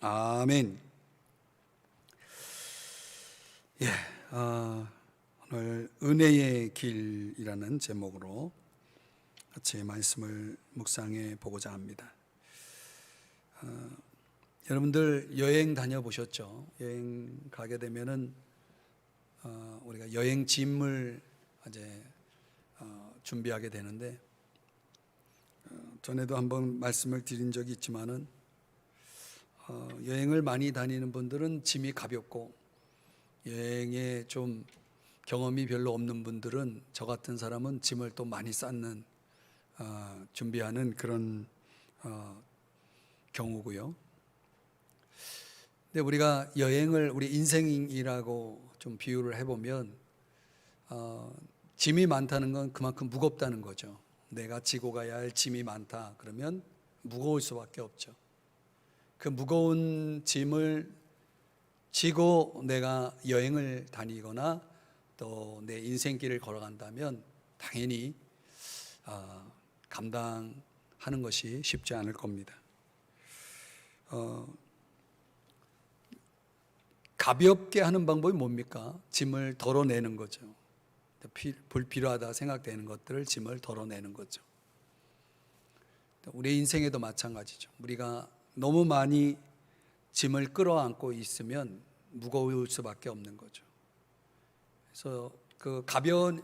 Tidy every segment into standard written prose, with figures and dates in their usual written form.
아멘. 예, 오늘 은혜의 길이라는 제목으로 같이 말씀을 묵상해 보고자 합니다. 여러분들 여행 다녀보셨죠? 여행 가게 되면은 우리가 여행 짐을 이제 준비하게 되는데, 전에도 한번 말씀을 드린 적이 있지만은 여행을 많이 다니는 분들은 짐이 가볍고, 여행에 좀 경험이 별로 없는 분들은, 저 같은 사람은 짐을 또 많이 쌓는 준비하는 그런 경우고요. 근데 우리가 여행을 우리 인생이라고 좀 비유를 해보면 짐이 많다는 건 그만큼 무겁다는 거죠. 내가 지고 가야 할 짐이 많다 그러면 무거울 수밖에 없죠. 그 무거운 짐을 지고 내가 여행을 다니거나 또 내 인생길을 걸어간다면 당연히 감당하는 것이 쉽지 않을 겁니다. 가볍게 하는 방법이 뭡니까? 짐을 덜어내는 거죠. 불필요하다 생각되는 것들을 짐을 덜어내는 거죠. 우리 인생에도 마찬가지죠. 우리가 너무 많이 짐을 끌어안고 있으면 무거울 수밖에 없는 거죠. 그래서 그 가벼운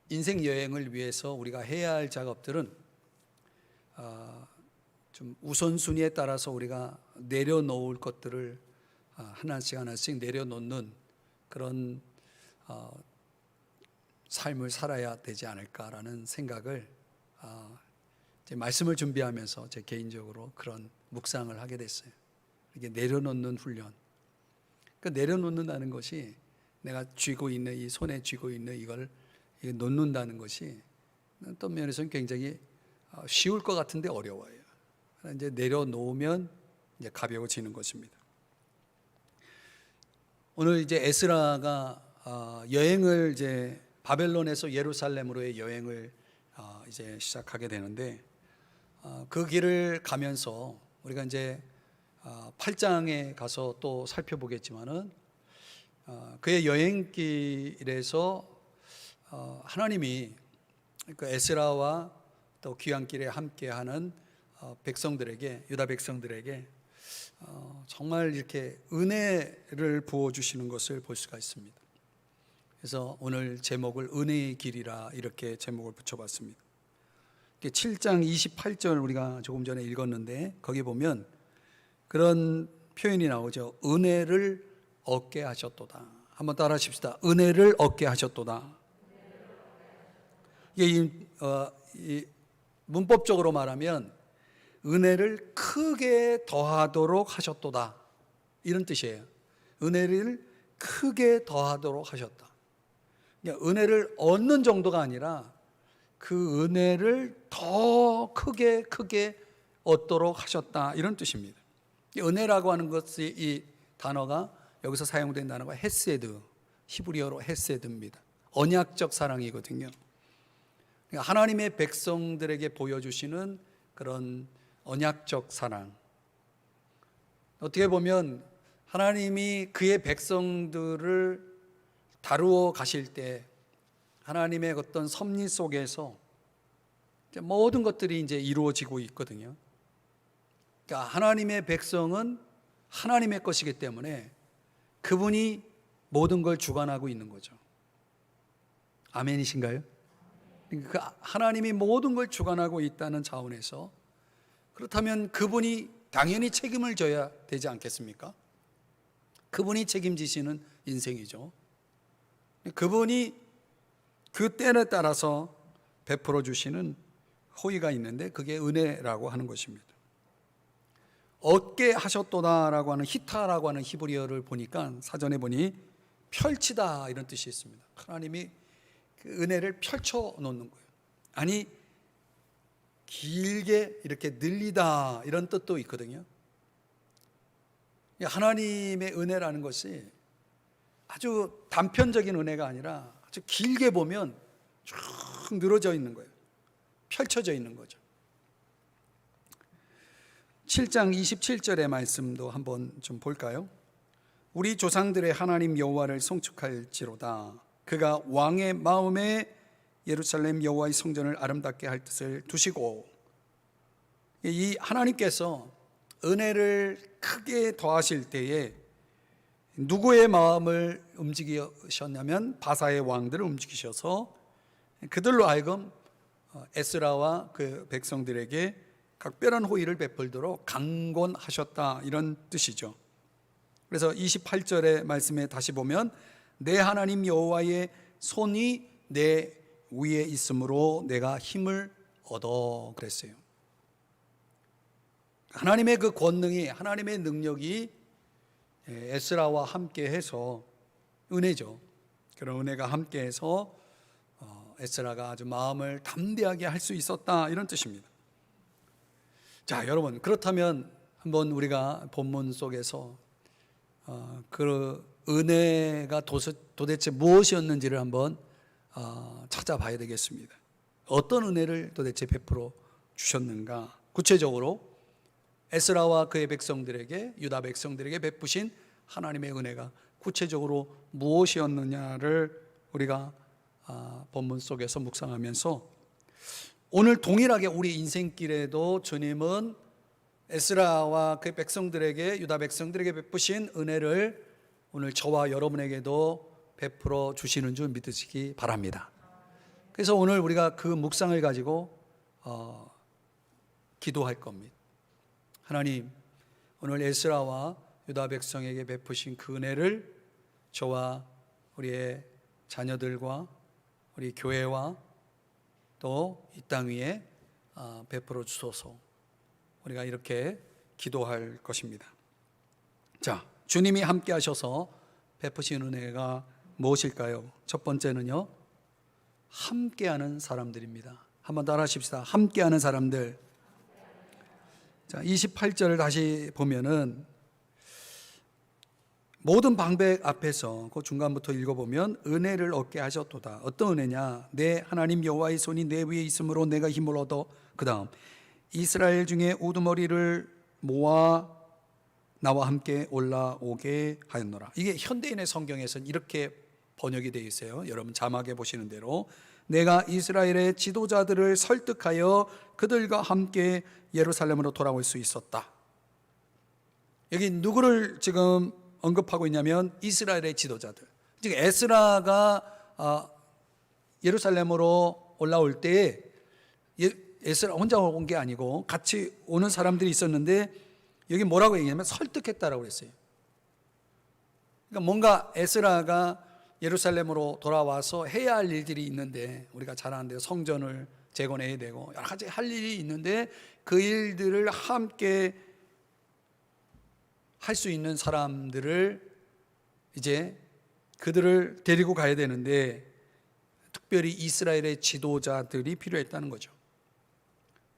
인생 여행을 위해서 우리가 해야 할 작업들은 좀 우선순위에 따라서 우리가 내려놓을 것들을 하나씩 내려놓는 그런 삶을 살아야 되지 않을까라는 생각을 제 말씀을 준비하면서 제 개인적으로 그런 묵상을 하게 됐어요. 이게 내려놓는 훈련. 그러니까 내려놓는다는 것이 내가 쥐고 있는 이 손에 쥐고 있는 이걸 놓는다는 것이 어떤 면에서는 굉장히 쉬울 것 같은데 어려워요. 이제 내려놓으면 이제 가벼워지는 것입니다. 오늘 이제 에스라가 여행을 이제 바벨론에서 예루살렘으로의 여행을 이제 시작하게 되는데, 그 길을 가면서 우리가 이제 8장에 가서 또 살펴보겠지만은 그의 여행길에서 하나님이 그 에스라와 또 귀환길에 함께하는 백성들에게, 유다 백성들에게 정말 이렇게 은혜를 부어주시는 것을 볼 수가 있습니다. 그래서 오늘 제목을 은혜의 길이라 이렇게 제목을 붙여봤습니다. 7장 28절 우리가 조금 전에 읽었는데, 거기 보면 그런 표현이 나오죠. 은혜를 얻게 하셨도다. 한번 따라 하십시다. 은혜를 얻게 하셨도다. 이게 문법적으로 말하면 은혜를 크게 더하도록 하셨도다, 이런 뜻이에요. 은혜를 크게 더하도록 하셨다. 그러니까 은혜를 얻는 정도가 아니라 그 은혜를 더 크게 얻도록 하셨다, 이런 뜻입니다. 은혜라고 하는 것이, 이 단어가 여기서 사용된 단어가 헤세드, 히브리어로 헤세드입니다. 언약적 사랑이거든요. 그러니까 하나님의 백성들에게 보여주시는 그런 언약적 사랑. 어떻게 보면 하나님이 그의 백성들을 다루어 가실 때 하나님의 어떤 섭리 속에서 모든 것들이 이제 이루어지고 있거든요. 그러니까 하나님의 백성은 하나님의 것이기 때문에 그분이 모든 걸 주관하고 있는 거죠. 아멘이신가요? 그러니까 하나님이 모든 걸 주관하고 있다는 차원에서, 그렇다면 그분이 당연히 책임을 져야 되지 않겠습니까? 그분이 책임지시는 인생이죠. 그분이 그 때에 따라서 베풀어 주시는 호의가 있는데, 그게 은혜라고 하는 것입니다. 얻게 하셨도다라고 하는 히타라고 하는 히브리어를 보니까, 사전에 보니 펼치다, 이런 뜻이 있습니다. 하나님이 그 은혜를 펼쳐 놓는 거예요. 아니, 길게 이렇게 늘리다, 이런 뜻도 있거든요. 하나님의 은혜라는 것이 아주 단편적인 은혜가 아니라 아주 길게 보면 쭉 늘어져 있는 거예요. 펼쳐져 있는 거죠. 7장 27절의 말씀도 한번 좀 볼까요? 우리 조상들의 하나님 여호와를 송축할지로다. 그가 왕의 마음에 예루살렘 여호와의 성전을 아름답게 할 뜻을 두시고, 이 하나님께서 은혜를 크게 더하실 때에 누구의 마음을 움직이셨냐면 바사의 왕들을 움직이셔서 그들로 하여금 에스라와 그 백성들에게 각별한 호의를 베풀도록 강권하셨다, 이런 뜻이죠. 그래서 28절의 말씀에 다시 보면 내 하나님 여호와의 손이 내 위에 있으므로 내가 힘을 얻어 그랬어요. 하나님의 그 권능이, 하나님의 능력이 에스라와 함께해서, 은혜죠. 그런 은혜가 함께해서 에스라가 아주 마음을 담대하게 할 수 있었다, 이런 뜻입니다. 자, 여러분, 그렇다면 한번 우리가 본문 속에서 그 은혜가 도대체 무엇이었는지를 한번 찾아봐야 되겠습니다. 어떤 은혜를 도대체 베풀어 주셨는가? 구체적으로 에스라와 그의 백성들에게, 유다 백성들에게 베푸신 하나님의 은혜가 구체적으로 무엇이었느냐를 우리가 본문 속에서 묵상하면서, 오늘 동일하게 우리 인생길에도 주님은 에스라와 그 백성들에게, 유다 백성들에게 베푸신 은혜를 오늘 저와 여러분에게도 베풀어 주시는 줄 믿으시기 바랍니다. 그래서 오늘 우리가 그 묵상을 가지고 기도할 겁니다. 하나님, 오늘 에스라와 유다 백성에게 베푸신 그 은혜를 저와 우리의 자녀들과 우리 교회와 또 이 땅 위에 베풀어 주소서. 우리가 이렇게 기도할 것입니다. 자, 주님이 함께 하셔서 베푸신 은혜가 무엇일까요? 첫 번째는요, 함께하는 사람들입니다. 한번 따라 하십시다. 함께하는 사람들. 자, 28절을 다시 보면은 모든 방백 앞에서 그 중간부터 읽어보면 은혜를 얻게 하셨도다. 어떤 은혜냐? 내 하나님 여호와의 손이 내 위에 있으므로 내가 힘을 얻어. 그 다음, 이스라엘 중에 우두머리를 모아 나와 함께 올라오게 하였노라. 이게 현대인의 성경에서는 이렇게 번역이 되어 있어요. 여러분 자막에 보시는 대로, 내가 이스라엘의 지도자들을 설득하여 그들과 함께 예루살렘으로 돌아올 수 있었다. 여기 누구를 지금 언급하고 있냐면 이스라엘의 지도자들. 즉 에스라가 예루살렘으로 올라올 때 에스라 혼자 온 게 아니고 같이 오는 사람들이 있었는데, 여기 뭐라고 얘기하냐면 설득했다라고 그랬어요. 그러니까 뭔가 에스라가 예루살렘으로 돌아와서 해야 할 일들이 있는데, 우리가 잘 아는데요, 성전을 재건해야 되고 여러 가지 할 일이 있는데 그 일들을 함께 할 수 있는 사람들을, 이제 그들을 데리고 가야 되는데 특별히 이스라엘의 지도자들이 필요했다는 거죠.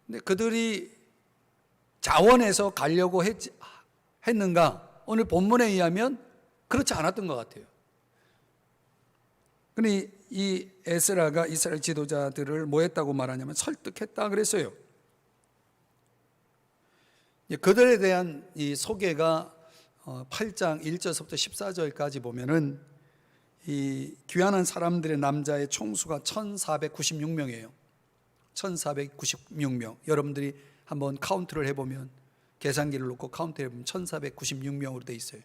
근데 그들이 자원해서 가려고 했는가? 오늘 본문에 의하면 그렇지 않았던 것 같아요. 근데 이 에스라가 이스라엘 지도자들을 뭐 했다고 말하냐면 설득했다 그랬어요. 그들에 대한 이 소개가 8장 1절부터 14절까지 보면은 이 귀환한 사람들의 남자의 총수가 1496명이에요. 1496명. 여러분들이 한번 카운트를 해보면, 계산기를 놓고 카운트 해보면 1496명으로 돼 있어요.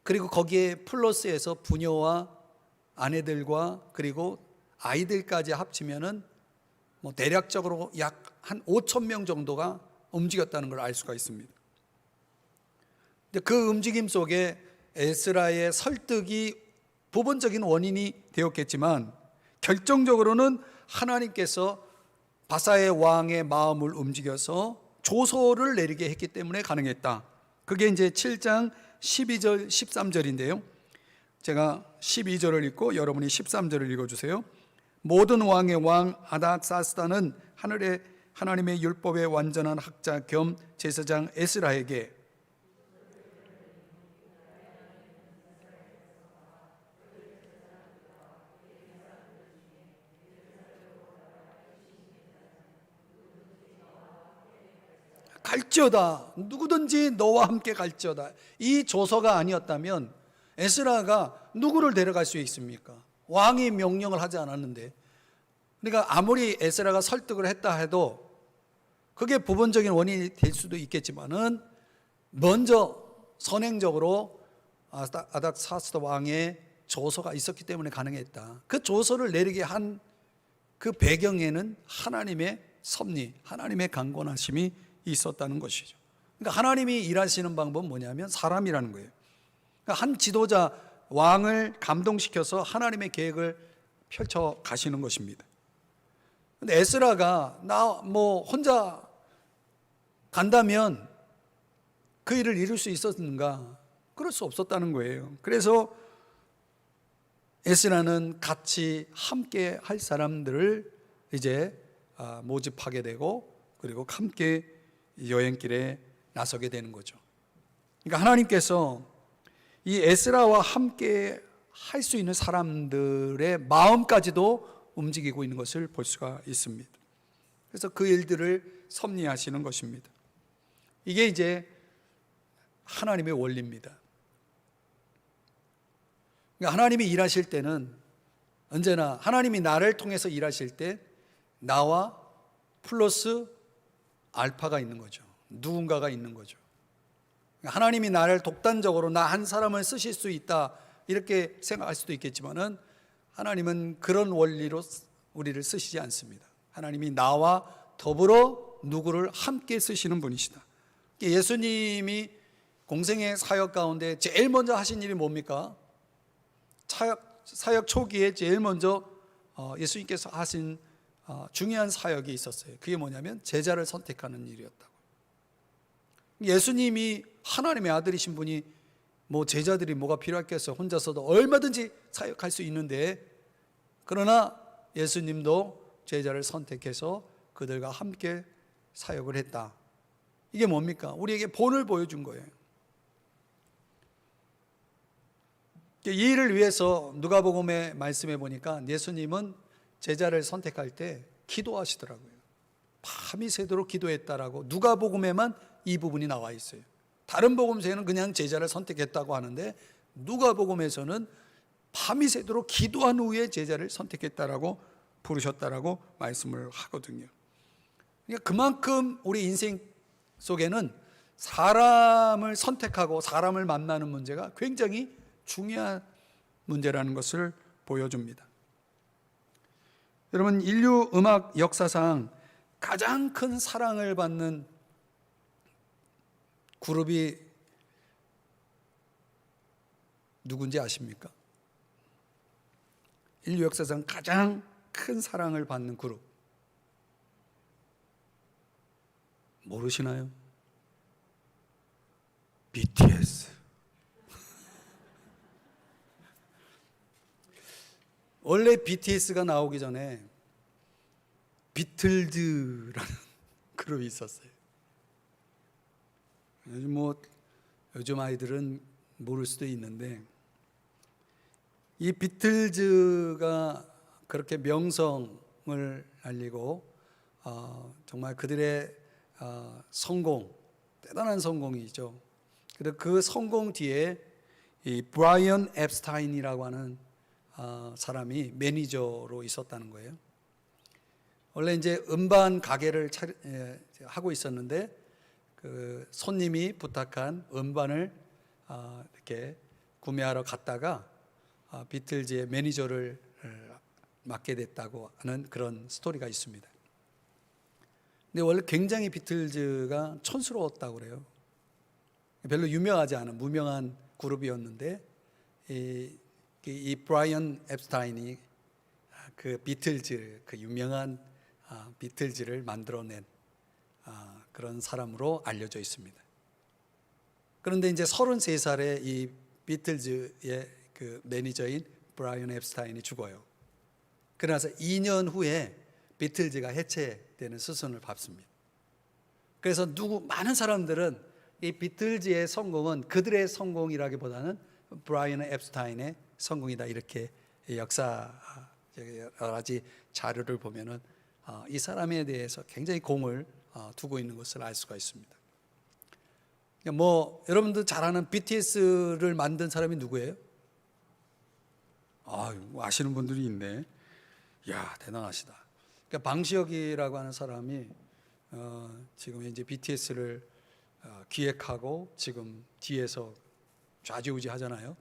그리고 거기에 플러스해서 부녀와 아내들과 그리고 아이들까지 합치면은 뭐 대략적으로 약 한 5천 명 정도가 움직였다는 걸 알 수가 있습니다. 근데 그 움직임 속에 에스라의 설득이 부분적인 원인이 되었겠지만, 결정적으로는 하나님께서 바사의 왕의 마음을 움직여서 조서를 내리게 했기 때문에 가능했다. 그게 이제 7장 12절 13절인데요 제가 12절을 읽고 여러분이 13절을 읽어주세요. 모든 왕의 왕 아닥사스다는 하늘의 하나님의 율법의 완전한 학자 겸 제사장 에스라에게 갈지어다, 누구든지 너와 함께 갈지어다. 이 조서가 아니었다면 에스라가 누구를 데려갈 수 있습니까? 왕이 명령을 하지 않았는데. 그러니까 아무리 에스라가 설득을 했다 해도 그게 부분적인 원인이 될 수도 있겠지만은 먼저 선행적으로 아닥사스다 왕의 조서가 있었기 때문에 가능했다. 그 조서를 내리게 한 그 배경에는 하나님의 섭리, 하나님의 강권하심이 있었다는 것이죠. 그러니까 하나님이 일하시는 방법은 뭐냐면 사람이라는 거예요. 그러니까 한 지도자, 왕을 감동시켜서 하나님의 계획을 펼쳐 가시는 것입니다. 근데 에스라가 나 혼자 간다면 그 일을 이룰 수 있었는가? 그럴 수 없었다는 거예요. 그래서 에스라는 같이 함께 할 사람들을 이제 모집하게 되고, 그리고 함께 여행길에 나서게 되는 거죠. 그러니까 하나님께서 이 에스라와 함께 할 수 있는 사람들의 마음까지도 움직이고 있는 것을 볼 수가 있습니다. 그래서 그 일들을 섭리하시는 것입니다. 이게 이제 하나님의 원리입니다. 그러니까 하나님이 일하실 때는 언제나 하나님이 나를 통해서 일하실 때 나와 플러스 알파가 있는 거죠. 누군가가 있는 거죠. 그러니까 하나님이 나를 독단적으로 나 한 사람을 쓰실 수 있다 이렇게 생각할 수도 있겠지만은 하나님은 그런 원리로 우리를 쓰시지 않습니다. 하나님이 나와 더불어 누구를 함께 쓰시는 분이시다. 예수님이 공생의 사역 가운데 제일 먼저 하신 일이 뭡니까? 사역 초기에 제일 먼저 예수님께서 하신 중요한 사역이 있었어요. 그게 뭐냐면 제자를 선택하는 일이었다고. 예수님이 하나님의 아들이신 분이 제자들이 뭐가 필요했겠어요? 혼자서도 얼마든지 사역할 수 있는데, 그러나 예수님도 제자를 선택해서 그들과 함께 사역을 했다. 이게 뭡니까? 우리에게 본을 보여준 거예요. 이 일을 위해서 누가복음에 말씀해 보니까 예수님은 제자를 선택할 때 기도하시더라고요. 밤이 새도록 기도했다라고 누가복음에만 이 부분이 나와 있어요. 다른 복음서에는 그냥 제자를 선택했다고 하는데 누가복음에서는 밤이 새도록 기도한 후에 제자를 선택했다라고 부르셨다라고 말씀을 하거든요. 그러니까 그만큼 우리 인생 속에는 사람을 선택하고 사람을 만나는 문제가 굉장히 중요한 문제라는 것을 보여줍니다. 여러분, 인류 음악 역사상 가장 큰 사랑을 받는 그룹이 누군지 아십니까? 인류 역사상 가장 큰 사랑을 받는 그룹 모르시나요? BTS. 원래 BTS가 나오기 전에 비틀즈라는 그룹이 있었어요. 요즘 아이들은 모를 수도 있는데, 이 비틀즈가 그렇게 명성을 알리고 정말 그들의 성공, 대단한 성공이죠. 그리고 그 성공 뒤에 이 브라이언 앱스타인이라고 하는 사람이 매니저로 있었다는 거예요. 원래 이제 음반 가게를 하고 있었는데 그 손님이 부탁한 음반을 이렇게 구매하러 갔다가 비틀즈의 매니저를 맡게 됐다고 하는 그런 스토리가 있습니다. 근데 원래 굉장히 비틀즈가 촌스러웠다고 그래요. 별로 유명하지 않은 무명한 그룹이었는데 이 브라이언 앱스타인이 그 비틀즈, 그 유명한 비틀즈를 만들어낸 그런 사람으로 알려져 있습니다. 그런데 이제 33살에 이 비틀즈의 그 매니저인 브라이언 앱스타인이 죽어요. 그러나서 2년 후에 비틀즈가 해체되는 수순을 밟습니다. 그래서 많은 사람들은 이 비틀즈의 성공은 그들의 성공이라기보다는 브라이언 앱스타인의 성공이다, 이렇게 역사 여러 가지 자료를 보면은 이 사람에 대해서 굉장히 공을 두고 있는 것을 알 수가 있습니다. 뭐 여러분들 잘 아는 BTS를 만든 사람이 누구예요? 아시는 분들이 있네. 야, 대단하시다. 그러니까 방시혁이라고 하는 사람이 지금 이제 BTS를 기획하고 지금 뒤에서 좌지우지 하잖아요.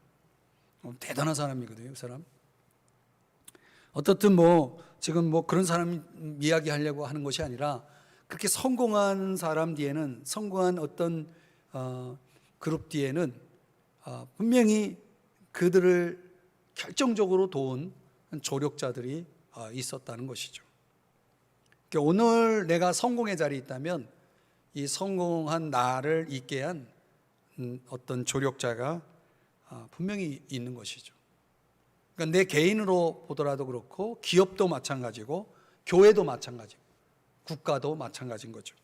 대단한 사람이거든요, 그 사람. 어떻든 뭐 지금 뭐 그런 사람 이야기하려고 하는 것이 아니라 그렇게 성공한 사람 뒤에는, 성공한 어떤 그룹 뒤에는 분명히 그들을 결정적으로 도운 조력자들이 있었다는 것이죠. 그러니까 오늘 내가 성공의 자리에 있다면 이 성공한 나를 있게 한 어떤 조력자가 분명히 있는 것이죠. 그러니까 내 개인으로 보더라도 그렇고 기업도 마찬가지고 교회도 마찬가지고 국가도 마찬가지인 거죠.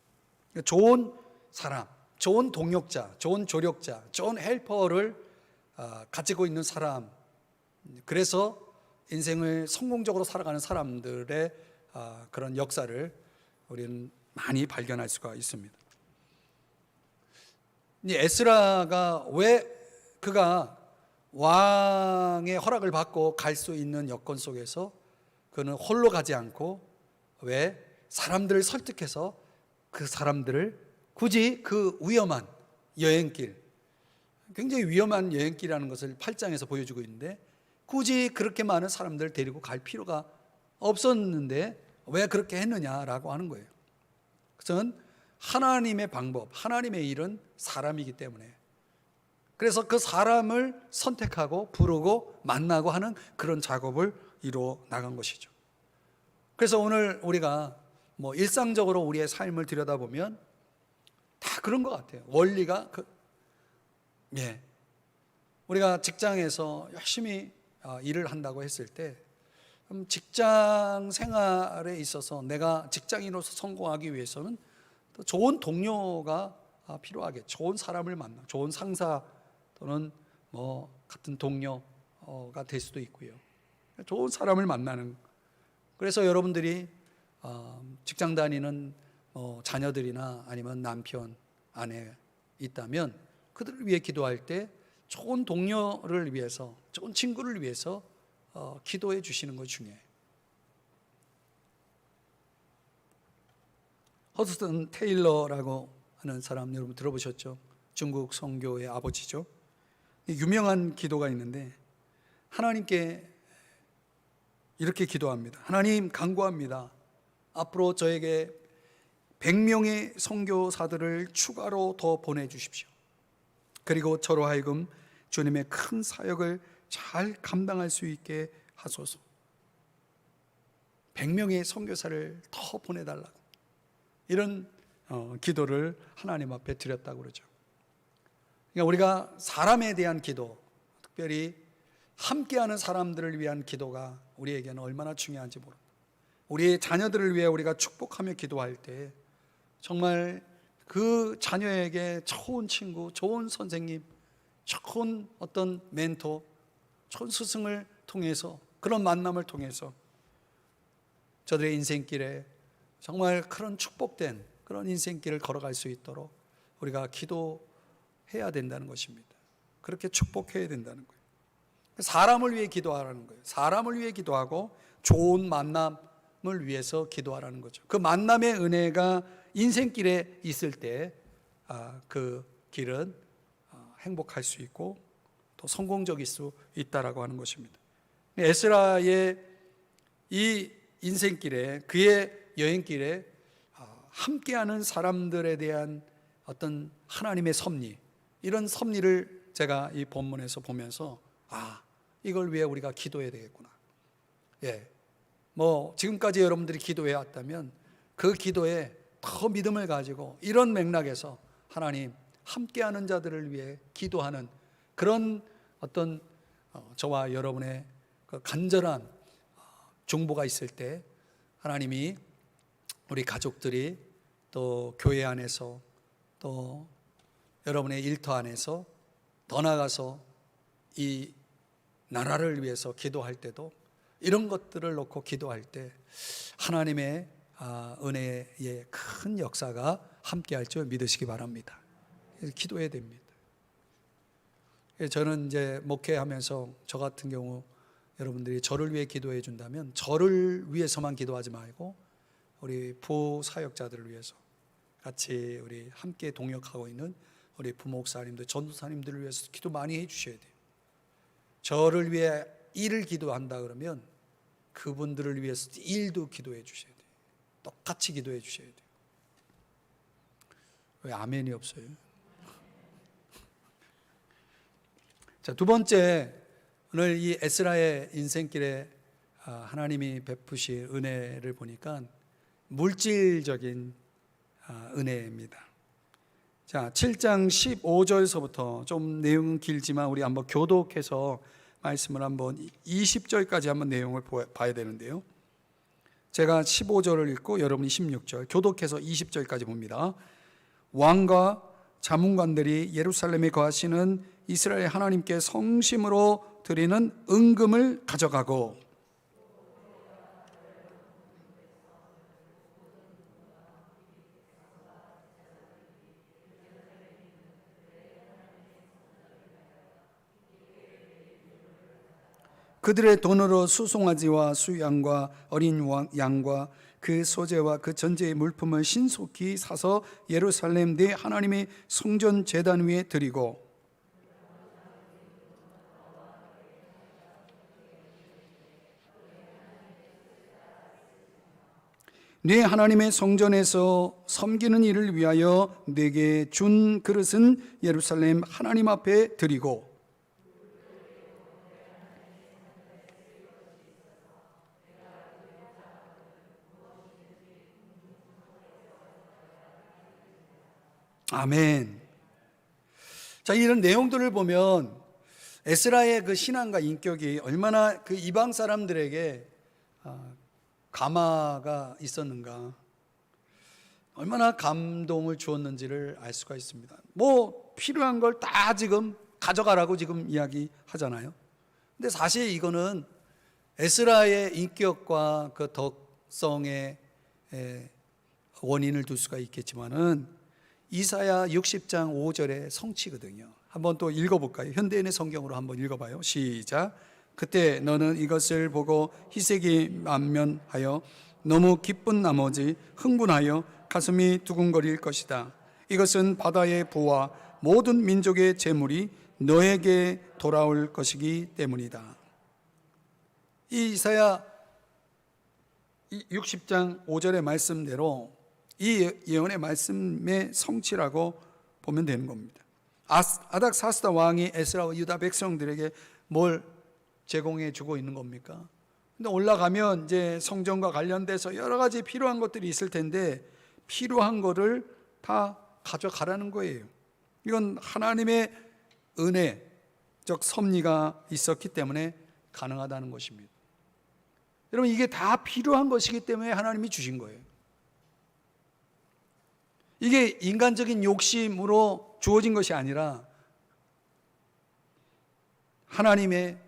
그러니까 좋은 사람, 좋은 동역자, 좋은 조력자, 좋은 헬퍼를 가지고 있는 사람, 그래서 인생을 성공적으로 살아가는 사람들의 그런 역사를 우리는 많이 발견할 수가 있습니다. 에스라가 왜 그가 왕의 허락을 받고 갈 수 있는 여건 속에서 그는 홀로 가지 않고 왜 사람들을 설득해서 그 사람들을 굳이 그 위험한 여행길, 굉장히 위험한 여행길이라는 것을 8장에서 보여주고 있는데 굳이 그렇게 많은 사람들을 데리고 갈 필요가 없었는데 왜 그렇게 했느냐라고 하는 거예요. 그것은 하나님의 방법, 하나님의 일은 사람이기 때문에, 그래서 그 사람을 선택하고 부르고 만나고 하는 그런 작업을 이루어 나간 것이죠. 그래서 오늘 우리가 뭐 일상적으로 우리의 삶을 들여다보면 다 그런 것 같아요. 원리가 우리가 직장에서 열심히 일을 한다고 했을 때 직장 생활에 있어서 내가 직장인으로서 성공하기 위해서는 또 좋은 동료가 필요하겠죠. 좋은 사람을 만나, 좋은 상사 또는 뭐 같은 동료가 될 수도 있고요. 좋은 사람을 만나는. 그래서 여러분들이 직장 다니는 자녀들이나 아니면 남편, 아내 있다면 그들을 위해 기도할 때 좋은 동료를 위해서, 좋은 친구를 위해서 기도해 주시는 것 중요해요. 허드슨 테일러라고 하는 사람 여러분 들어보셨죠? 중국 선교의 아버지죠. 유명한 기도가 있는데 하나님께 이렇게 기도합니다. 하나님, 간구합니다. 앞으로 저에게 100명의 선교사들을 추가로 더 보내주십시오. 그리고 저로 하여금 주님의 큰 사역을 잘 감당할 수 있게 하소서. 100명의 선교사를 더 보내달라고, 이런 기도를 하나님 앞에 드렸다고 그러죠. 그러니까 우리가 사람에 대한 기도, 특별히 함께하는 사람들을 위한 기도가 우리에게는 얼마나 중요한지 모릅니다. 우리의 자녀들을 위해 우리가 축복하며 기도할 때 정말 그 자녀에게 좋은 친구, 좋은 선생님, 좋은 어떤 멘토, 좋은 스승을 통해서, 그런 만남을 통해서 저들의 인생길에 정말 그런 축복된 그런 인생길을 걸어갈 수 있도록 우리가 기도해야 된다는 것입니다. 그렇게 축복해야 된다는 거예요. 사람을 위해 기도하라는 거예요. 사람을 위해 기도하고 좋은 만남을 위해서 기도하라는 거죠. 그 만남의 은혜가 인생길에 있을 때 그 길은 행복할 수 있고 또 성공적일 수 있다라고 하는 것입니다. 에스라의 이 인생길에, 그의 여행길에 함께하는 사람들에 대한 어떤 하나님의 섭리, 이런 섭리를 제가 이 본문에서 보면서 이걸 위해 우리가 기도해야 되겠구나. 뭐 지금까지 여러분들이 기도해 왔다면 그 기도에 더 믿음을 가지고 이런 맥락에서 하나님, 함께하는 자들을 위해 기도하는 그런 어떤 저와 여러분의 그 간절한 중보가 있을 때 하나님이 우리 가족들이 또 교회 안에서 또 여러분의 일터 안에서 더 나아가서 이 나라를 위해서 기도할 때도 이런 것들을 놓고 기도할 때 하나님의 은혜의 큰 역사가 함께할 줄 믿으시기 바랍니다. 그래서 기도해야 됩니다. 저는 이제 목회하면서 저 같은 경우 여러분들이 저를 위해 기도해 준다면 저를 위해서만 기도하지 말고 우리 부사역자들을 위해서 같이 우리 함께 동역하고 있는 우리 부목사님들, 전도사님들을 위해서 기도 많이 해 주셔야 돼요. 저를 위해 일을 기도한다 그러면 그분들을 위해서 일도 기도해 주셔야 돼요. 똑같이 기도해 주셔야 돼요. 왜 아멘이 없어요? 자, 두 번째, 오늘 이 에스라의 인생길에 하나님이 베푸신 은혜를 보니까 물질적인 은혜입니다. 자, 7장 15절서부터 좀 내용은 길지만 우리 한번 교독해서 말씀을 한번 20절까지 한번 내용을 봐야 되는데요. 제가 15절을 읽고 여러분이 16절, 교독해서 20절까지 봅니다. 왕과 자문관들이 예루살렘에 거하시는 이스라엘 하나님께 성심으로 드리는 은금을 가져가고 그들의 돈으로 수송아지와 수양과 어린 양과 그 소재와 그 전제의 물품을 신속히 사서 예루살렘 내 하나님의 성전 제단 위에 드리고 네 하나님의 성전에서 섬기는 일을 위하여 네게 준 그릇은 예루살렘 하나님 앞에 드리고 아멘. 자, 이런 내용들을 보면 에스라의 그 신앙과 인격이 얼마나 그 이방 사람들에게 감화가 있었는가, 얼마나 감동을 주었는지를 알 수가 있습니다. 뭐 필요한 걸 다 지금 가져가라고 지금 이야기하잖아요. 근데 사실 이거는 에스라의 인격과 그 덕성의 원인을 둘 수가 있겠지만은 이사야 60장 5절의 성취거든요. 한번 또 읽어볼까요? 현대인의 성경으로 한번 읽어봐요. 시작. 그때 너는 이것을 보고 희색이 만면하여 너무 기쁜 나머지 흥분하여 가슴이 두근거릴 것이다. 이것은 바다의 부와 모든 민족의 재물이 너에게 돌아올 것이기 때문이다. 이 이사야 60장 5절의 말씀대로 이 예언의 말씀의 성취라고 보면 되는 겁니다. 아닥사스다 왕이 에스라와 유다 백성들에게 뭘 제공해 주고 있는 겁니까? 근데 올라가면 이제 성전과 관련돼서 여러 가지 필요한 것들이 있을 텐데 필요한 거를 다 가져가라는 거예요. 이건 하나님의 은혜적 섭리가 있었기 때문에 가능하다는 것입니다. 여러분, 이게 다 필요한 것이기 때문에 하나님이 주신 거예요. 이게 인간적인 욕심으로 주어진 것이 아니라 하나님의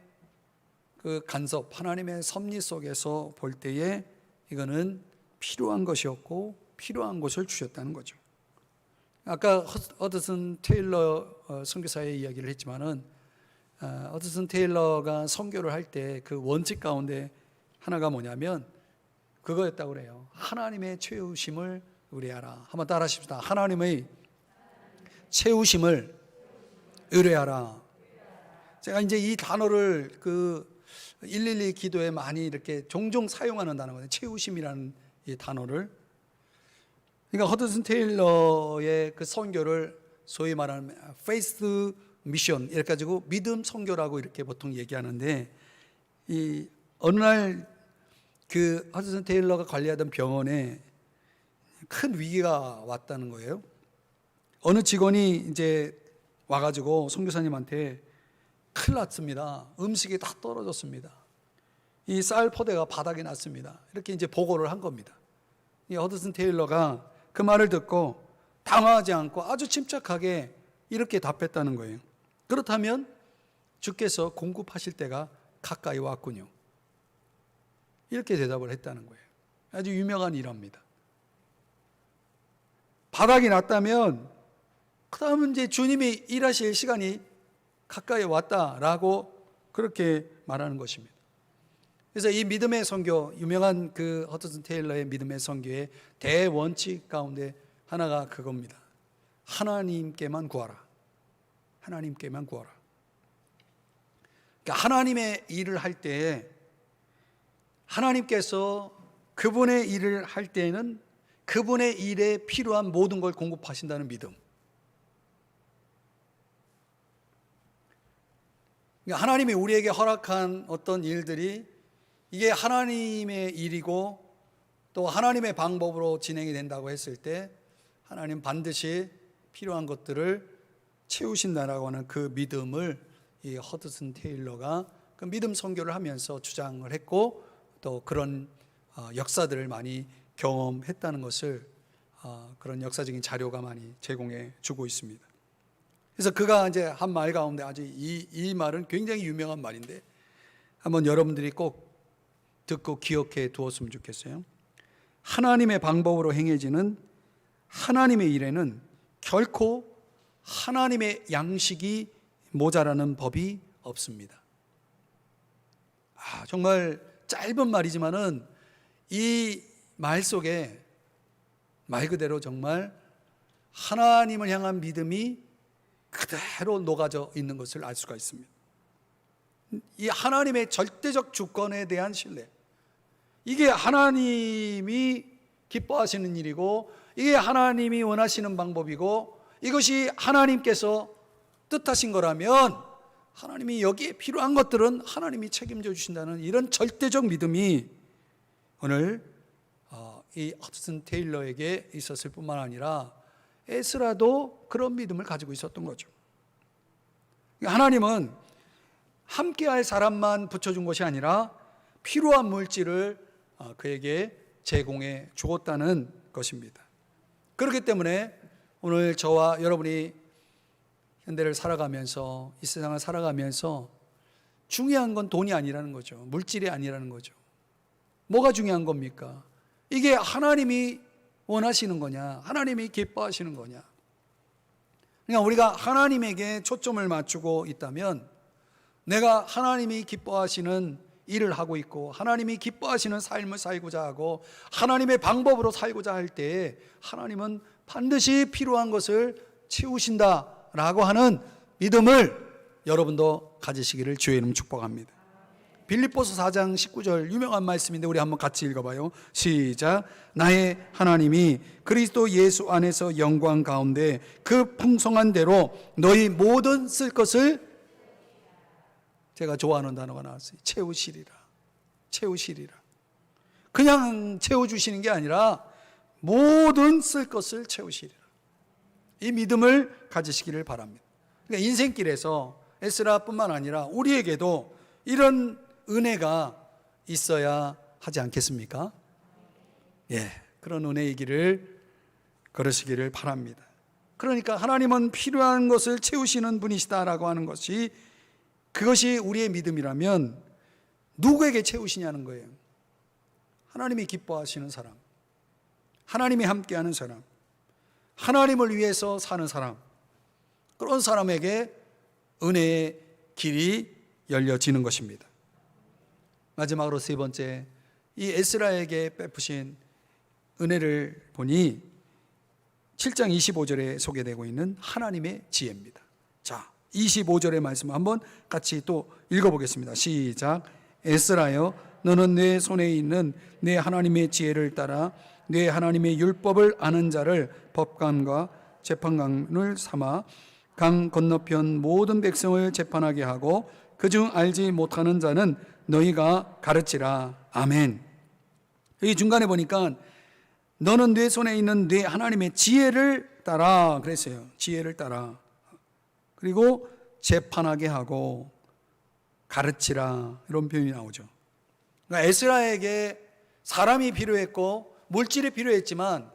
그 간섭, 하나님의 섭리 속에서 볼 때에 이거는 필요한 것이었고 필요한 것을 주셨다는 거죠. 아까 허드슨 테일러 선교사의 이야기를 했지만은 허드슨 테일러가 선교를 할 때 그 원칙 가운데 하나가 뭐냐면 그거였다고 그래요. 하나님의 채우심을 의뢰하라. 한번 따라 하십시다. 하나님의 채우심을 의뢰하라. 제가 이제 이 단어를 그 112 기도에 많이 이렇게 종종 사용하는 단어거든요. 채우심이라는 이 단어를. 그러니까 허드슨 테일러의 그 선교를 소위 말하는 페이스 미션 이렇게 가지고 믿음 선교라고 이렇게 보통 얘기하는데, 이 어느 날 그 허드슨 테일러가 관리하던 병원에 큰 위기가 왔다는 거예요. 어느 직원이 이제 와가지고 선교사님한테 큰일 났습니다. 음식이 다 떨어졌습니다. 이 쌀 포대가 바닥에 났습니다. 이렇게 이제 보고를 한 겁니다. 이 허드슨 테일러가 그 말을 듣고 당황하지 않고 아주 침착하게 이렇게 답했다는 거예요. 그렇다면 주께서 공급하실 때가 가까이 왔군요. 이렇게 대답을 했다는 거예요. 아주 유명한 일화입니다. 바닥이 났다면 그 다음은 이제 주님이 일하실 시간이 가까이 왔다라고 그렇게 말하는 것입니다. 그래서 이 믿음의 선교, 유명한 그 허드슨 테일러의 믿음의 선교의 대원칙 가운데 하나가 그겁니다. 하나님께만 구하라. 하나님께만 구하라. 그러니까 하나님의 일을 할 때 하나님께서 그분의 일을 할 때에는 그분의 일에 필요한 모든 걸 공급하신다는 믿음. 그러니까 하나님이 우리에게 허락한 어떤 일들이 이게 하나님의 일이고 또 하나님의 방법으로 진행이 된다고 했을 때 하나님 반드시 필요한 것들을 채우신다라고 하는 그 믿음을 이 허드슨 테일러가 그 믿음 선교를 하면서 주장을 했고 또 그런 역사들을 많이 경험했다는 것을 그런 역사적인 자료가 많이 제공해 주고 있습니다. 그래서 그가 이제 한 말 가운데 아주 이 말은 굉장히 유명한 말인데 한번 여러분들이 꼭 듣고 기억해 두었으면 좋겠어요. 하나님의 방법으로 행해지는 하나님의 일에는 결코 하나님의 양식이 모자라는 법이 없습니다. 정말 짧은 말이지만은 이 말 속에 말 그대로 정말 하나님을 향한 믿음이 그대로 녹아져 있는 것을 알 수가 있습니다. 이 하나님의 절대적 주권에 대한 신뢰, 이게 하나님이 기뻐하시는 일이고 이게 하나님이 원하시는 방법이고 이것이 하나님께서 뜻하신 거라면 하나님이 여기에 필요한 것들은 하나님이 책임져 주신다는 이런 절대적 믿음이 오늘 이 허드슨 테일러에게 있었을 뿐만 아니라 에스라도 그런 믿음을 가지고 있었던 거죠. 하나님은 함께할 사람만 붙여준 것이 아니라 필요한 물질을 그에게 제공해 주었다는 것입니다. 그렇기 때문에 오늘 저와 여러분이 현대를 살아가면서 이 세상을 살아가면서 중요한 건 돈이 아니라는 거죠. 물질이 아니라는 거죠. 뭐가 중요한 겁니까? 이게 하나님이 원하시는 거냐? 하나님이 기뻐하시는 거냐? 그러니까 우리가 하나님에게 초점을 맞추고 있다면 내가 하나님이 기뻐하시는 일을 하고 있고 하나님이 기뻐하시는 삶을 살고자 하고 하나님의 방법으로 살고자 할 때 하나님은 반드시 필요한 것을 채우신다라고 하는 믿음을 여러분도 가지시기를 주의 이름 축복합니다. 빌립보서 4장 19절 유명한 말씀인데 우리 한번 같이 읽어봐요. 시작. 나의 하나님이 그리스도 예수 안에서 영광 가운데 그 풍성한 대로 너희 모든 쓸 것을, 제가 좋아하는 단어가 나왔어요. 채우시리라. 채우시리라. 그냥 채워주시는 게 아니라 모든 쓸 것을 채우시리라. 이 믿음을 가지시기를 바랍니다. 그러니까 인생길에서 에스라뿐만 아니라 우리에게도 이런 은혜가 있어야 하지 않겠습니까? 그런 은혜의 길을 걸으시기를 바랍니다. 그러니까 하나님은 필요한 것을 채우시는 분이시다라고 하는 것이, 그것이 우리의 믿음이라면 누구에게 채우시냐는 거예요. 하나님이 기뻐하시는 사람, 하나님이 함께하는 사람, 하나님을 위해서 사는 사람, 그런 사람에게 은혜의 길이 열려지는 것입니다. 마지막으로 세 번째, 이 에스라에게 베푸신 은혜를 보니 7장 25절에 소개되고 있는 하나님의 지혜입니다. 자, 25절의 말씀 한번 같이 또 읽어보겠습니다. 시작. 에스라여, 너는 내 손에 있는 내 하나님의 지혜를 따라 내 하나님의 율법을 아는 자를 법관과 재판관을 삼아 강 건너편 모든 백성을 재판하게 하고 그중 알지 못하는 자는 너희가 가르치라. 아멘. 여기 중간에 보니까 너는 내 손에 있는 내 하나님의 지혜를 따라 그랬어요. 지혜를 따라. 그리고 재판하게 하고 가르치라, 이런 표현이 나오죠. 그러니까 에스라에게 사람이 필요했고 물질이 필요했지만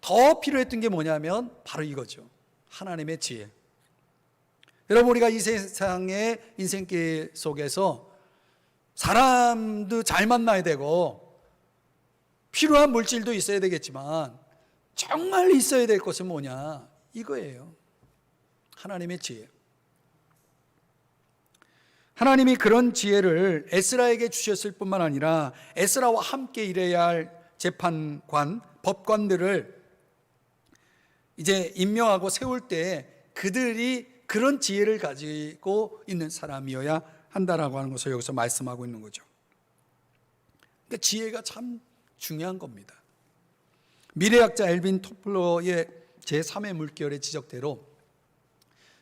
더 필요했던 게 뭐냐면 바로 이거죠. 하나님의 지혜. 여러분, 우리가 이 세상의 인생길 속에서 사람도 잘 만나야 되고 필요한 물질도 있어야 되겠지만 정말 있어야 될 것은 뭐냐? 이거예요. 하나님의 지혜. 하나님이 그런 지혜를 에스라에게 주셨을 뿐만 아니라 에스라와 함께 일해야 할 재판관, 법관들을 이제 임명하고 세울 때 그들이 그런 지혜를 가지고 있는 사람이어야 한다라고 하는 것을 여기서 말씀하고 있는 거죠. 그러니까 지혜가 참 중요한 겁니다. 미래학자 엘빈 토플러의 제3의 물결의 지적대로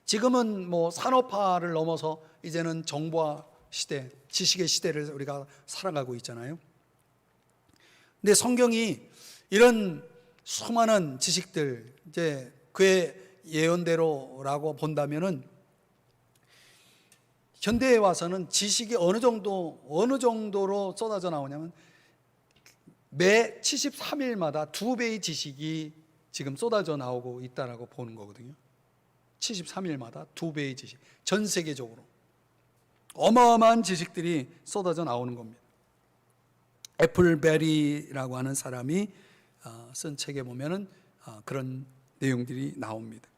지금은 뭐 산업화를 넘어서 이제는 정보화 시대, 지식의 시대를 우리가 살아가고 있잖아요. 근데 성경이 이런 수많은 지식들, 이제 그의 예언대로라고 본다면은 현대에 와서는 지식이 어느 정도로 쏟아져 나오냐면 매 73일마다 2배의 지식이 지금 쏟아져 나오고 있다라고 보는 거거든요. 73일마다 2배의 지식, 전 세계적으로 어마어마한 지식들이 쏟아져 나오는 겁니다. 애플베리라고 하는 사람이 쓴 책에 보면은 그런 내용들이 나옵니다.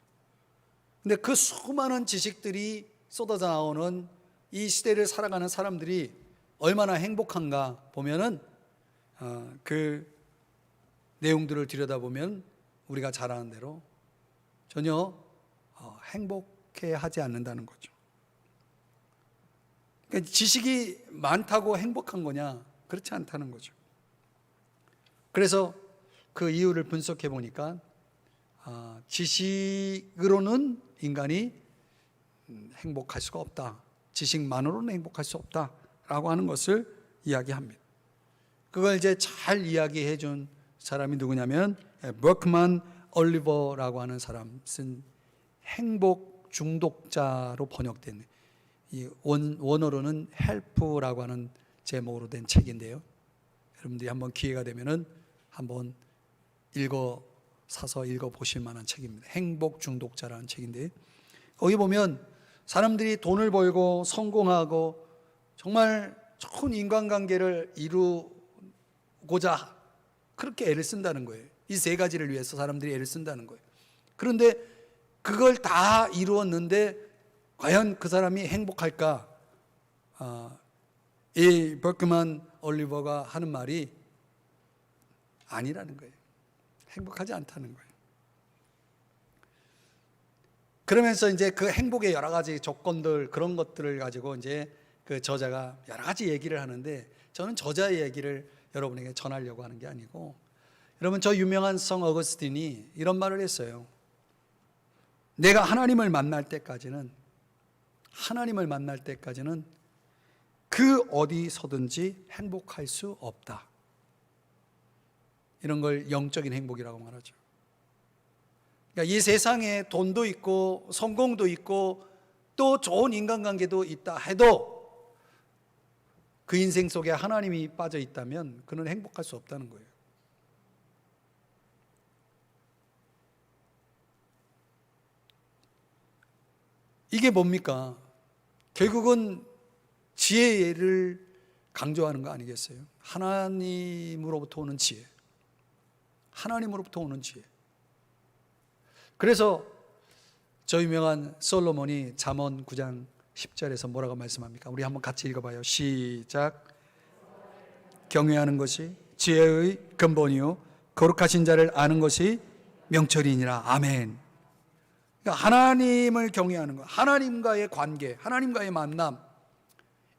근데 그 수많은 지식들이 쏟아져 나오는 이 시대를 살아가는 사람들이 얼마나 행복한가 보면은 그 내용들을 들여다보면 우리가 잘 아는 대로 전혀 행복해 하지 않는다는 거죠. 그러니까 지식이 많다고 행복한 거냐? 그렇지 않다는 거죠. 그래서 그 이유를 분석해 보니까 지식으로는 인간이 행복할 수가 없다. 지식만으로는 행복할 수 없다라고 하는 것을 이야기합니다. 그걸 이제 잘 이야기해 준 사람이 누구냐면 버크만 올리버라고 하는 사람 쓴 행복 중독자로 번역된, 이 원어로는 헬프라고 하는 제목으로 된 책인데요. 여러분들이 한번 기회가 되면은 한번 사서 읽어 보실 만한 책입니다. 행복 중독자라는 책인데, 거기 보면 사람들이 돈을 벌고 성공하고 정말 좋은 인간관계를 이루고자 그렇게 애를 쓴다는 거예요. 이 세 가지를 위해서 사람들이 애를 쓴다는 거예요. 그런데 그걸 다 이루었는데 과연 그 사람이 행복할까? 이 버크만 올리버가 하는 말이 아니라는 거예요. 행복하지 않다는 거예요. 그러면서 이제 그 행복의 여러 가지 조건들, 그런 것들을 가지고 이제 그 저자가 여러 가지 얘기를 하는데, 저는 저자의 얘기를 여러분에게 전하려고 하는 게 아니고, 여러분, 저 유명한 성 어거스틴이 이런 말을 했어요. 내가 하나님을 만날 때까지는 그 어디서든지 행복할 수 없다. 이런 걸 영적인 행복이라고 말하죠. 그러니까 이 세상에 돈도 있고 성공도 있고 또 좋은 인간관계도 있다 해도 그 인생 속에 하나님이 빠져 있다면 그는 행복할 수 없다는 거예요. 이게 뭡니까? 결국은 지혜를 강조하는 거 아니겠어요? 하나님으로부터 오는 지혜. 하나님으로부터 오는 지혜. 그래서 저 유명한 솔로몬이 잠언 9장 10절에서 뭐라고 말씀합니까? 우리 한번 같이 읽어봐요. 시작. 경외하는 것이 지혜의 근본이요 거룩하신 자를 아는 것이 명철이니라. 아멘. 하나님을 경외하는 것, 하나님과의 관계, 하나님과의 만남,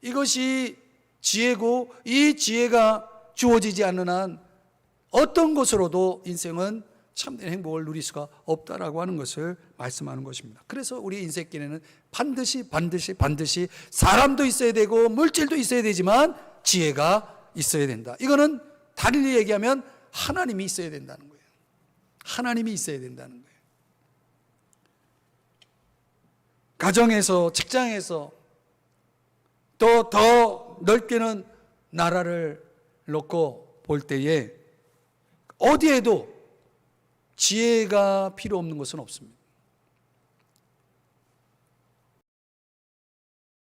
이것이 지혜고, 이 지혜가 주어지지 않는 한 어떤 것으로도 인생은 참된 행복을 누릴 수가 없다라고 하는 것을 말씀하는 것입니다. 그래서 우리 인생길에는 반드시 사람도 있어야 되고 물질도 있어야 되지만 지혜가 있어야 된다. 이거는 달리 얘기하면 하나님이 있어야 된다는 거예요. 하나님이 있어야 된다는 거예요. 가정에서, 직장에서, 또 더 넓게는 나라를 놓고 볼 때에 어디에도 지혜가 필요 없는 것은 없습니다.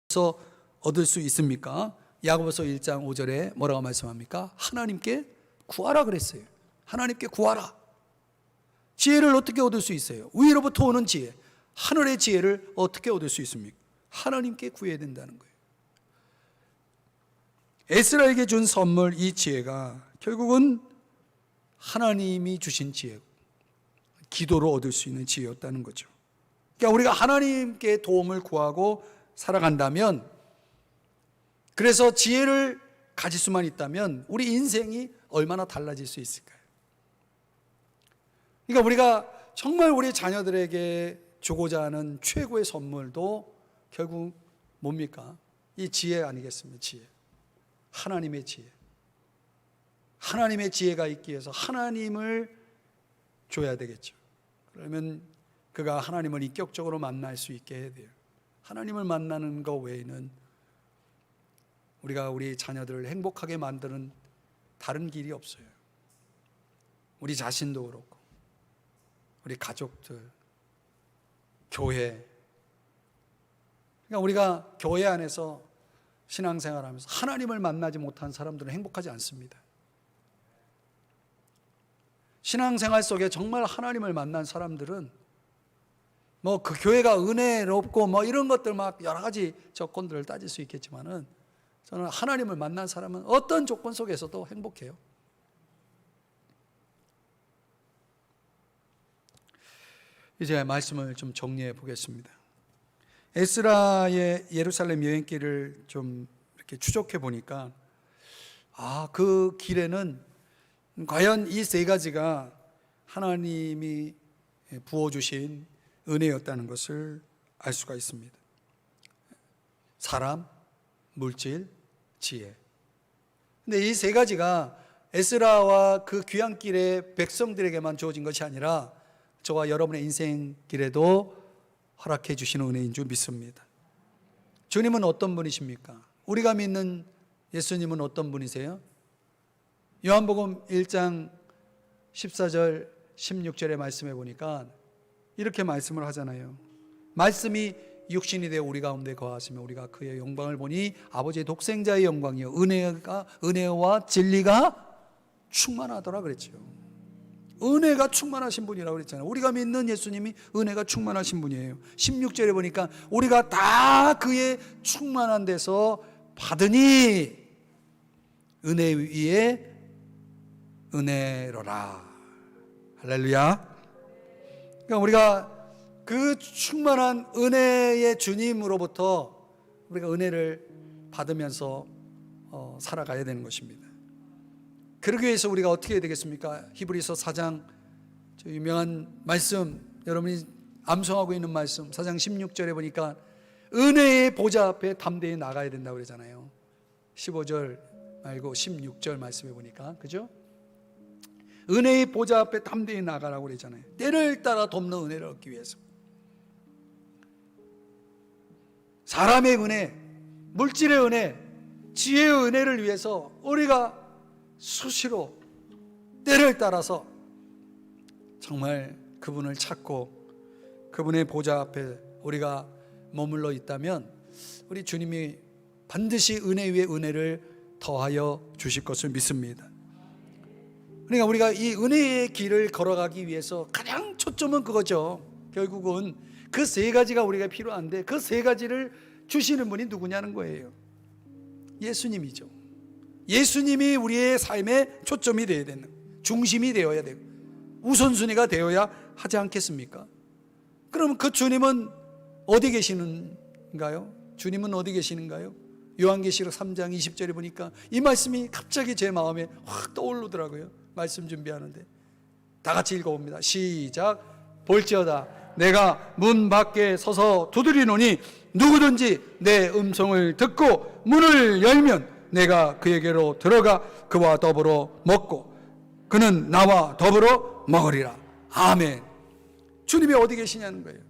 그래서 얻을 수 있습니까? 야고보서 1장 5절에 뭐라고 말씀합니까? 하나님께 구하라 그랬어요. 하나님께 구하라. 지혜를 어떻게 얻을 수 있어요? 위로부터 오는 지혜. 하늘의 지혜를 어떻게 얻을 수 있습니까? 하나님께 구해야 된다는 거예요. 에스라에게 준 선물, 이 지혜가 결국은 하나님이 주신 지혜고 기도로 얻을 수 있는 지혜였다는 거죠. 그러니까 우리가 하나님께 도움을 구하고 살아간다면, 그래서 지혜를 가질 수만 있다면 우리 인생이 얼마나 달라질 수 있을까요? 그러니까 우리가 정말 우리 자녀들에게 주고자 하는 최고의 선물도 결국 뭡니까? 이 지혜 아니겠습니까? 지혜. 하나님의 지혜. 하나님의 지혜가 있기 위해서 하나님을 줘야 되겠죠. 그러면 그가 하나님을 인격적으로 만날 수 있게 해야 돼요. 하나님을 만나는 것 외에는 우리가 우리 자녀들을 행복하게 만드는 다른 길이 없어요. 우리 자신도 그렇고, 우리 가족들, 교회. 그러니까 우리가 교회 안에서 신앙생활하면서 하나님을 만나지 못한 사람들은 행복하지 않습니다. 신앙생활 속에 정말 하나님을 만난 사람들은 뭐 그 교회가 은혜롭고 뭐 이런 것들 막 여러 가지 조건들을 따질 수 있겠지만은, 저는 하나님을 만난 사람은 어떤 조건 속에서도 행복해요. 이제 말씀을 좀 정리해 보겠습니다. 에스라의 예루살렘 여행길을 좀 이렇게 추적해 보니까, 그 길에는 과연 이 세 가지가 하나님이 부어주신 은혜였다는 것을 알 수가 있습니다. 사람, 물질, 지혜. 근데 이 세 가지가 에스라와 그 귀향길의 백성들에게만 주어진 것이 아니라 저와 여러분의 인생길에도 허락해 주시는 은혜인 줄 믿습니다. 주님은 어떤 분이십니까? 우리가 믿는 예수님은 어떤 분이세요? 요한복음 1장 14절 16절의 말씀에 보니까 이렇게 말씀을 하잖아요. 말씀이 육신이 되어 우리 가운데 거하시며 우리가 그의 영광을 보니 아버지의 독생자의 영광이요 은혜와 진리가 충만하더라 그랬죠. 은혜가 충만하신 분이라고 그랬잖아요. 우리가 믿는 예수님이 은혜가 충만하신 분이에요. 16절에 보니까 우리가 다 그의 충만한 데서 받으니 은혜 위에 은혜로라. 할렐루야. 그러니까 우리가 그 충만한 은혜의 주님으로부터 우리가 은혜를 받으면서 살아가야 되는 것입니다. 그러기 위해서 우리가 어떻게 해야 되겠습니까? 히브리서 4장 유명한 말씀, 여러분이 암송하고 있는 말씀 4장 16절에 보니까 은혜의 보좌 앞에 담대히 나가야 된다고 그러잖아요. 15절 말고 16절 말씀에 보니까, 그죠? 은혜의 보좌 앞에 담대히 나가라고 그러잖아요. 때를 따라 돕는 은혜를 얻기 위해서. 사람의 은혜, 물질의 은혜, 지혜의 은혜를 위해서 우리가 수시로 때를 따라서 정말 그분을 찾고 그분의 보좌 앞에 우리가 머물러 있다면 우리 주님이 반드시 은혜 위에 은혜를 더하여 주실 것을 믿습니다. 그러니까 우리가 이 은혜의 길을 걸어가기 위해서 가장 초점은 그거죠. 결국은 그 세 가지가 우리가 필요한데 그 세 가지를 주시는 분이 누구냐는 거예요. 예수님이죠. 예수님이 우리의 삶의 초점이 되어야 되는, 중심이 되어야 되고 우선순위가 되어야 하지 않겠습니까? 그럼 그 주님은 어디 계시는가요? 주님은 어디 계시는가요? 요한계시록 3장 20절에 보니까 이 말씀이 갑자기 제 마음에 확 떠오르더라고요. 말씀 준비하는데 다 같이 읽어봅니다. 시작. 볼지어다 내가 문 밖에 서서 두드리노니 누구든지 내 음성을 듣고 문을 열면 내가 그에게로 들어가 그와 더불어 먹고 그는 나와 더불어 먹으리라. 아멘. 주님이 어디 계시냐는 거예요.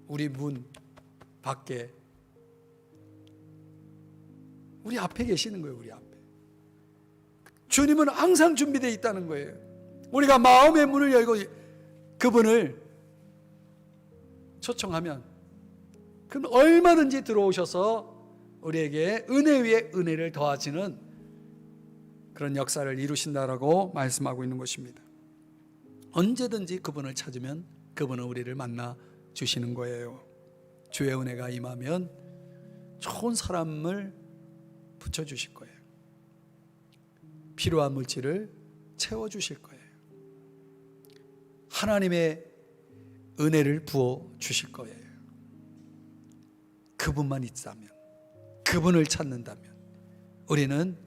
우리 문 밖에, 우리 앞에 계시는 거예요. 우리 앞에. 주님은 항상 준비되어 있다는 거예요. 우리가 마음의 문을 열고 그분을 초청하면 그는 얼마든지 들어오셔서 우리에게 은혜 위에 은혜를 더하시는 그런 역사를 이루신다라고 말씀하고 있는 것입니다. 언제든지 그분을 찾으면 그분은 우리를 만나 주시는 거예요. 주의 은혜가 임하면 좋은 사람을 붙여주실 거예요. 필요한 물질을 채워주실 거예요. 하나님의 은혜를 부어주실 거예요. 그분만 있다면, 그분을 찾는다면 우리는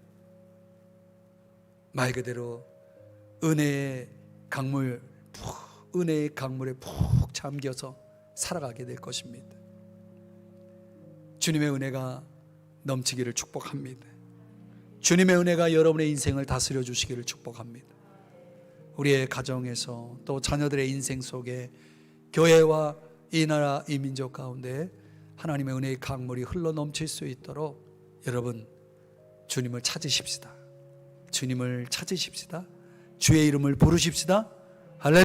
말 그대로 은혜의 강물에 푹 잠겨서 살아가게 될 것입니다. 주님의 은혜가 넘치기를 축복합니다. 주님의 은혜가 여러분의 인생을 다스려 주시기를 축복합니다. 우리의 가정에서 또 자녀들의 인생 속에 교회와 이 나라 이 민족 가운데 하나님의 은혜의 강물이 흘러 넘칠 수 있도록 여러분 주님을 찾으십시다. 주님을 찾으십시다. 주의 이름을 부르십시다. 할렐루야.